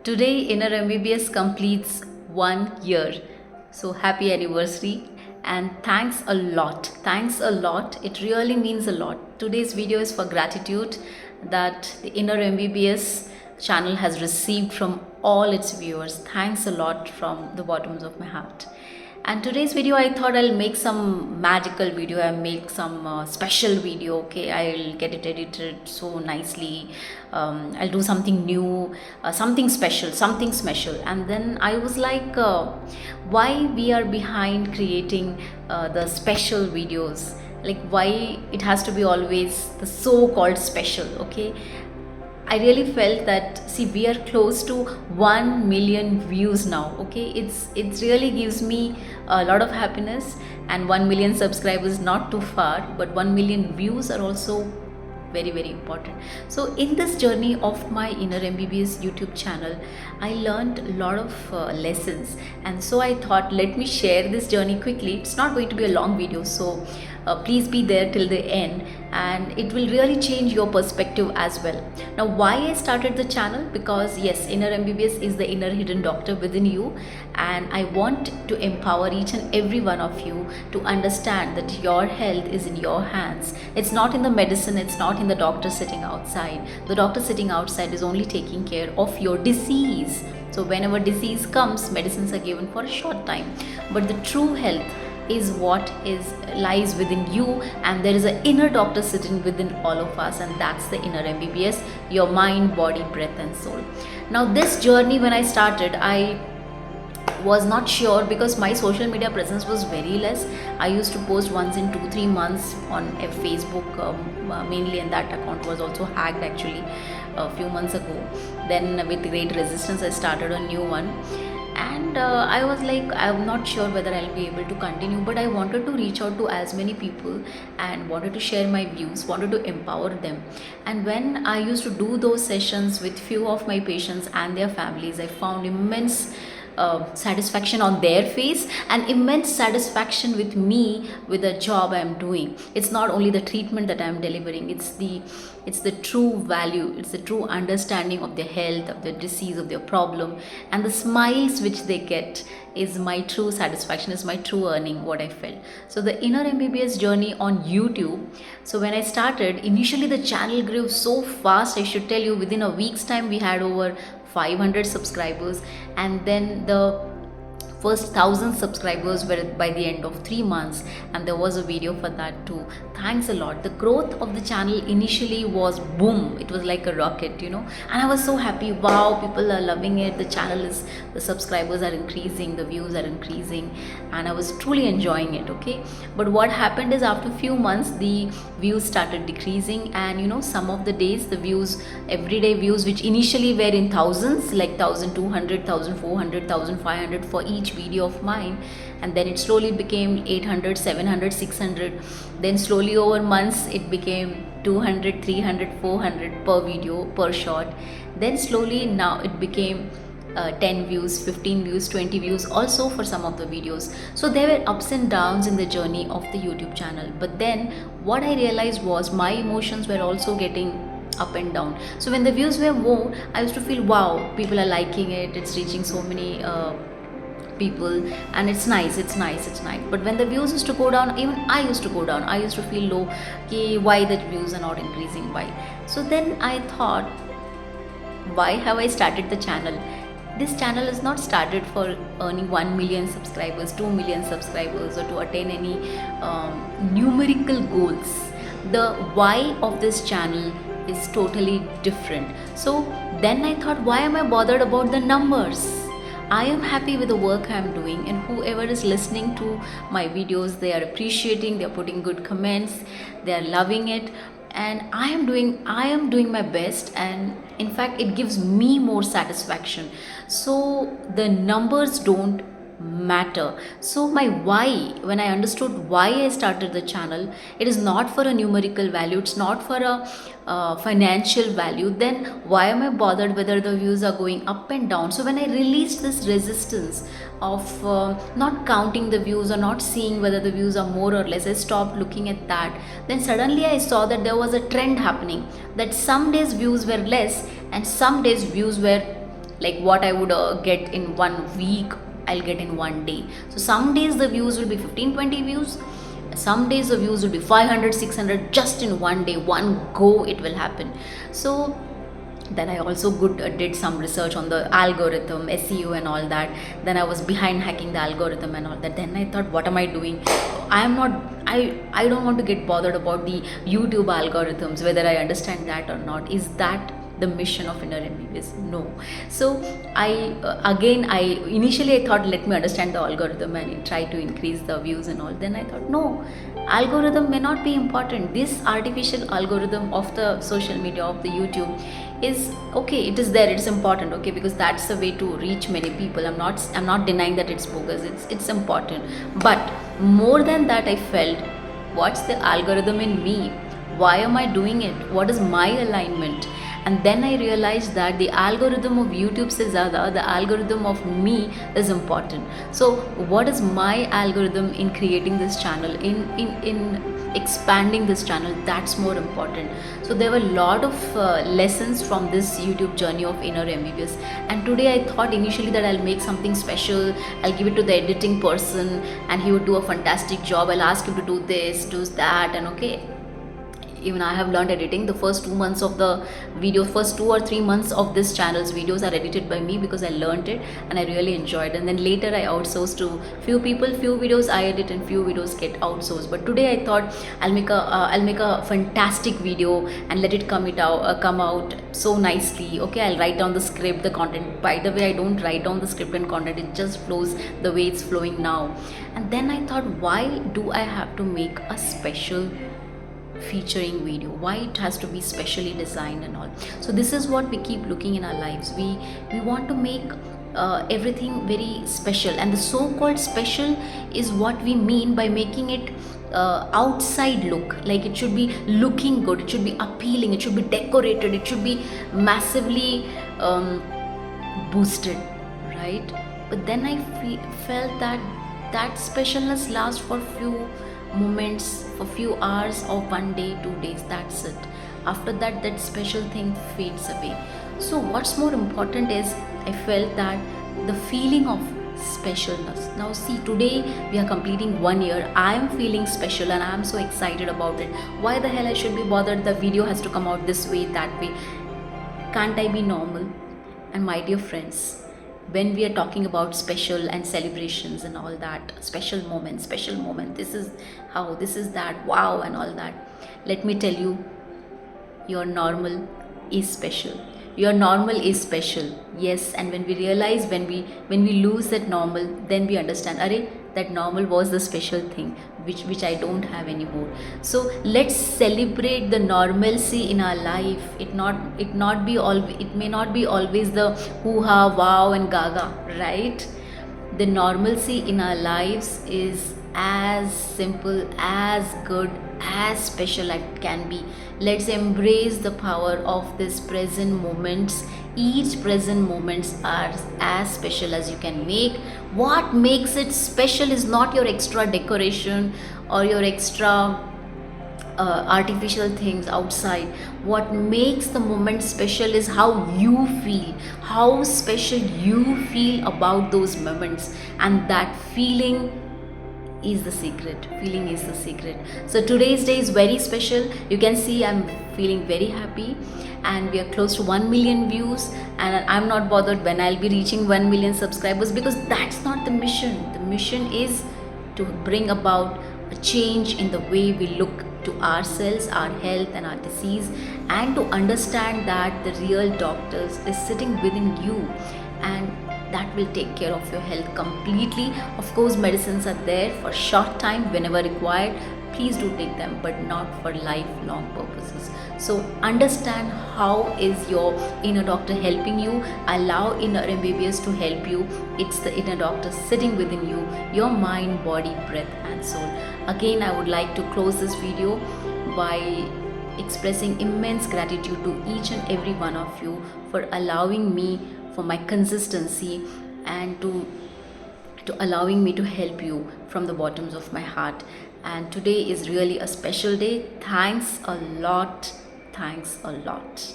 Today, Inner MBBS completes 1 year. So, happy anniversary and thanks a lot. Thanks a lot. It really means a lot. Today's video is for gratitude that the Inner MBBS channel has received from all its viewers. Thanks a lot from the bottoms of my heart. And today's video, I thought I'll make some magical video. I'll make some special video. Okay, I'll get it edited so nicely. I'll do something new, something special. And then I was like, why we are behind creating the special videos? Like why it has to be always the so-called special? Okay, I really felt that see we are close to 1 million views now. Okay, it's really gives me a lot of happiness, and 1 million subscribers not too far, but 1 million views are also very important. So in this journey of my Inner MBBS YouTube channel, I learned a lot of lessons, and so I thought let me share this journey quickly. It's not going to be a long video, so please be there till the end, and it will really change your perspective as well. Now why I started the channel? Because yes, Inner MBBS is the inner hidden doctor within you, and I want to empower each and every one of you to understand that your health is in your hands. It's not in the medicine, it's not in the doctor sitting outside. The doctor sitting outside is only taking care of your disease. So whenever disease comes, medicines are given for a short time, but the true health is what is lies within you, and there is an inner doctor sitting within all of us, and that's the Inner MBBS, your mind, body, breath and soul. Now this journey, when I started, I was not sure because my social media presence was very less. I used to post once in 2-3 months on a Facebook mainly, and that account was also hacked actually a few months ago. Then with great resistance I started a new one, and I was like, I'm not sure whether I'll be able to continue, but I wanted to reach out to as many people and wanted to share my views, wanted to empower them. And when I used to do those sessions with few of my patients and their families, I found immense satisfaction on their face and immense satisfaction with me, with the job I'm doing. It's not only the treatment that I'm delivering, it's the true value, it's the true understanding of their health, of their disease, of their problem, and the smiles which they get is my true satisfaction, is my true earning, what I felt. So the Inner MBBS journey on YouTube. So when I started, initially the channel grew so fast. I should tell you, within a week's time we had over 500 subscribers, and then the first 1,000 subscribers were by the end of 3 months, and there was a video for that too. Thanks a lot. The growth of the channel initially was boom, it was like a rocket, and I was so happy. Wow, people are loving it, the subscribers are increasing, the views are increasing, and I was truly enjoying it. Okay, but what happened is after a few months the views started decreasing, and some of the days the views, everyday views, which initially were in thousands, like 1,200, 1,400, 1,500 for each video of mine, and then it slowly became 800, 700, 600. Then slowly over months it became 200, 300, 400 per video, per shot. Then slowly now it became 10 views, 15 views, 20 views also for some of the videos. So there were ups and downs in the journey of the YouTube channel. But then what I realized was my emotions were also getting up and down. So when the views were more, I used to feel, wow, people are liking it, it's reaching so many people, and it's nice. But when the views used to go down, even I used to go down, I used to feel low. Okay, why the views are not increasing? Why? So then I thought, why have I started the channel? This channel is not started for earning 1 million subscribers, 2 million subscribers, or to attain any numerical goals. The why of this channel is totally different. So then I thought, why am I bothered about the numbers? I am happy with the work I am doing, and whoever is listening to my videos, they are appreciating, they are putting good comments, they are loving it, and I am doing my best, and in fact it gives me more satisfaction. So the numbers don't matter. So my why, when I understood why I started the channel, it is not for a numerical value, it's not for a financial value. Then why am I bothered whether the views are going up and down? So when I released this resistance of not counting the views or not seeing whether the views are more or less, I stopped looking at that. Then suddenly I saw that there was a trend happening, that some days views were less and some days views were like what I would get in 1 week, I'll get in 1 day. So some days the views will be 15-20 views, some days the views will be 500-600 just in 1 day, one go it will happen. So then I also did some research on the algorithm, SEO and all that. Then I was behind hacking the algorithm and all that. Then I thought, what am I doing? I don't want to get bothered about the YouTube algorithms, whether I understand that or not. Is that the mission of Inner MBBS? No. So I initially I thought, let me understand the algorithm and try to increase the views and all. Then I thought, no, algorithm may not be important. This artificial algorithm of the social media, of the YouTube, is okay, it is there, it's important, okay, because that's the way to reach many people. I'm not denying that it's bogus, it's important. But more than that, I felt, what's the algorithm in me? Why am I doing it? What is my alignment? And then I realized that the algorithm of YouTube se zyada, the algorithm of me is important. So what is my algorithm in creating this channel, in expanding this channel? That's more important. So there were a lot of lessons from this YouTube journey of Inner MBBS. And today I thought initially that I'll make something special, I'll give it to the editing person and he would do a fantastic job. I'll ask him to do this, do that, and okay, even I have learned editing. The first 2 months of the video, first 2 or 3 months of this channel's videos are edited by me, because I learned it and I really enjoyed it. And then later I outsourced to few people, few videos I edit and few videos get outsourced. But today I thought I'll make a fantastic video and let it come out so nicely. Okay, I'll write down the script, the content. By the way, I don't write down the script and content, it just flows the way it's flowing now. And then I thought, why do I have to make a special featuring video? Why it has to be specially designed and all? So this is what we keep looking in our lives. We want to make everything very special, and the so-called special is what we mean by making it outside look like it should be looking good, it should be appealing, it should be decorated, it should be massively boosted, right? But then I felt that specialness lasts for few moments, for few hours, or 1 day, 2 days, that's it. After that, that special thing fades away. So what's more important is, I felt that the feeling of specialness. Now see, today we are completing 1 year. I am feeling special and I am so excited about it. Why the hell I should be bothered? The video has to come out this way, that way. Can't I be normal? And my dear friends, when we are talking about special and celebrations and all that, special moment, this is how, this is that, wow, and all that, let me tell you, your normal is special. Your normal is special, yes. And when we realize, when we lose that normal, then we understand, array, that normal was the special thing which I don't have anymore. So let's celebrate the normalcy in our life. It may not be always the hoo-ha, wow and gaga, right? The normalcy in our lives is as simple, as good, as special as it can be. Let's embrace the power of this present moments. Each present moments are as special as you can make. What makes it special is not your extra decoration or your extra artificial things outside. What makes the moment special is how you feel, how special you feel about those moments, and that feeling is the secret. Feeling is the secret. So today's day is very special. You can see I'm feeling very happy, and we are close to 1 million views, and I'm not bothered when I'll be reaching 1 million subscribers, because that's not the mission. The mission is to bring about a change in the way we look to ourselves, our health and our disease, and to understand that the real doctors is sitting within you, and that will take care of your health completely. Of course, medicines are there for short time whenever required. Please do take them, but not for lifelong purposes. So understand how is your inner doctor helping you. Allow Inner MBBS to help you. It's the inner doctor sitting within you, your mind, body, breath and soul. Again, I would like to close this video by expressing immense gratitude to each and every one of you for allowing me, for my consistency, and to allowing me to help you from the bottoms of my heart. And today is really a special day. Thanks a lot. Thanks a lot.